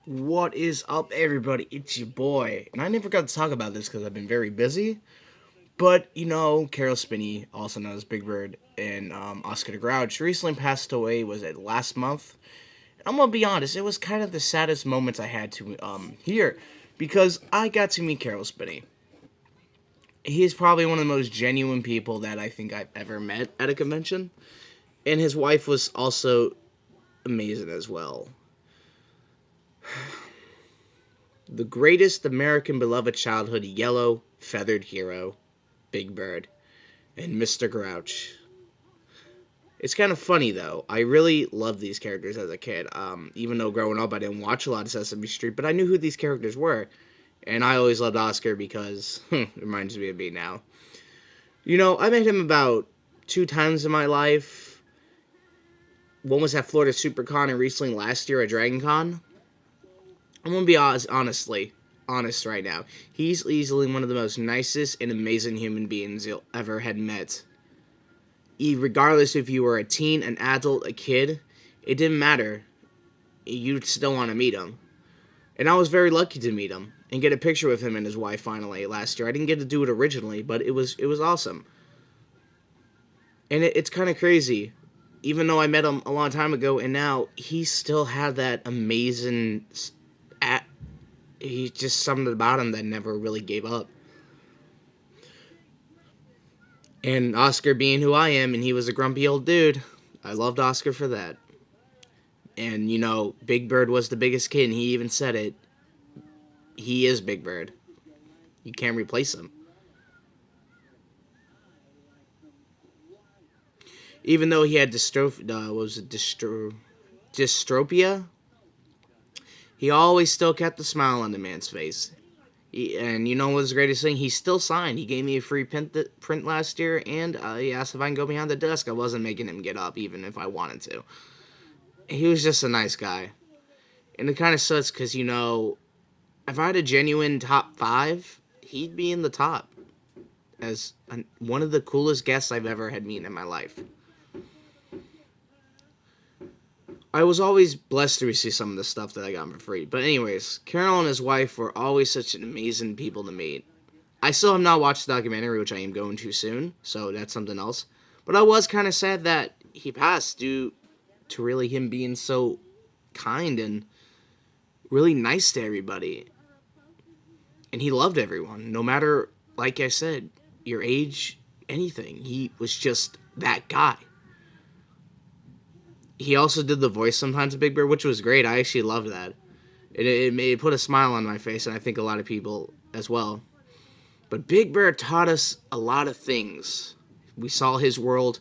What is up, everybody? It's your boy. And I never got to talk about this because I've been very busy. But, Carol Spinney, also known as Big Bird, and Oscar the Grouch, recently passed away, was it last month? I'm going to be honest, it was kind of the saddest moments I had to hear because I got to meet Carol Spinney. He's probably one of the most genuine people that I think I've ever met at a convention. And his wife was also amazing as well. The greatest American beloved childhood yellow feathered hero, Big Bird, and Mr. Grouch. It's kind of funny though. I really loved these characters as a kid. Even though growing up I didn't watch a lot of Sesame Street, but I knew who these characters were. And I always loved Oscar because it reminds me of me now. I met him about 2 times in my life. One was at Florida SuperCon and recently last year at Dragon Con. I'm gonna be honest right now. He's easily one of the most nicest and amazing human beings you'll ever had met. Regardless if you were a teen, an adult, a kid, it didn't matter. You'd still want to meet him. And I was very lucky to meet him and get a picture with him and his wife finally last year. I didn't get to do it originally, but it was awesome. And it's kind of crazy. Even though I met him a long time ago, and now he still had that amazing he's just something about him that never really gave up. And Oscar being who I am, and he was a grumpy old dude, I loved Oscar for that. And, Big Bird was the biggest kid, and he even said it. He is Big Bird. You can't replace him. Even though he had dystropia, he always still kept a smile on the man's face. And you know what's the greatest thing? He still signed. He gave me a free print last year, and he asked if I can go behind the desk. I wasn't making him get up, even if I wanted to. He was just a nice guy. And it kind of sucks because, if I had a genuine top 5, he'd be in the top as one of the coolest guests I've ever had meet in my life. I was always blessed to receive some of the stuff that I got for free. But anyways, Carol and his wife were always such an amazing people to meet. I still have not watched the documentary, which I am going to soon, so that's something else. But I was kind of sad that he passed due to really him being so kind and really nice to everybody. And he loved everyone, no matter, like I said, your age, anything. He was just that guy. He also did the voice sometimes of Big Bird, which was great. I actually loved that. It put a smile on my face, and I think a lot of people as well. But Big Bird taught us a lot of things. We saw his world.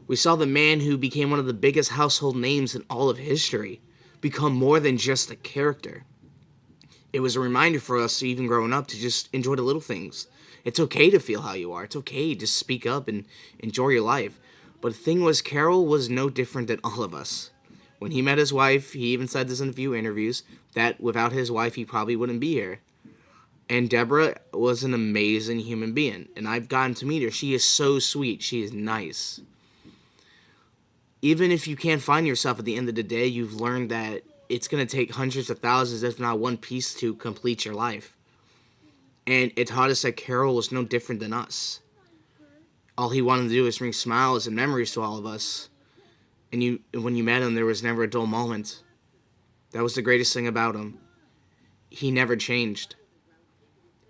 We saw the man who became one of the biggest household names in all of history become more than just a character. It was a reminder for us, even growing up, to just enjoy the little things. It's okay to feel how you are. It's okay to speak up and enjoy your life. But the thing was, Carol was no different than all of us. When he met his wife, he even said this in a few interviews, that without his wife, he probably wouldn't be here. And Deborah was an amazing human being. And I've gotten to meet her. She is so sweet. She is nice. Even if you can't find yourself at the end of the day, you've learned that it's going to take hundreds of thousands, if not one piece, to complete your life. And it taught us that Carol was no different than us. All he wanted to do was bring smiles and memories to all of us. And when you met him, there was never a dull moment. That was the greatest thing about him. He never changed.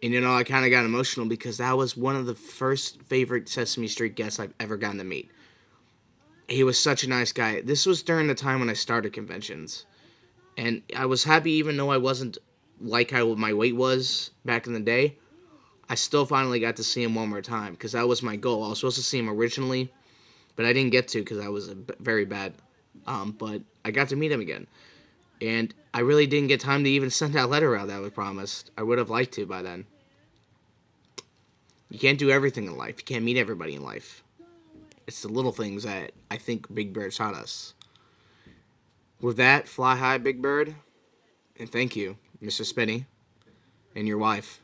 And I kind of got emotional because that was one of the first favorite Sesame Street guests I've ever gotten to meet. He was such a nice guy. This was during the time when I started conventions. And I was happy, even though I wasn't like how my weight was back in the day. I still finally got to see him one more time because that was my goal. I was supposed to see him originally, but I didn't get to because I was very bad. But I got to meet him again. And I really didn't get time to even send that letter out that was promised. I would have liked to by then. You can't do everything in life. You can't meet everybody in life. It's the little things that I think Big Bird taught us. With that, fly high, Big Bird. And thank you, Mr. Spinney, and your wife.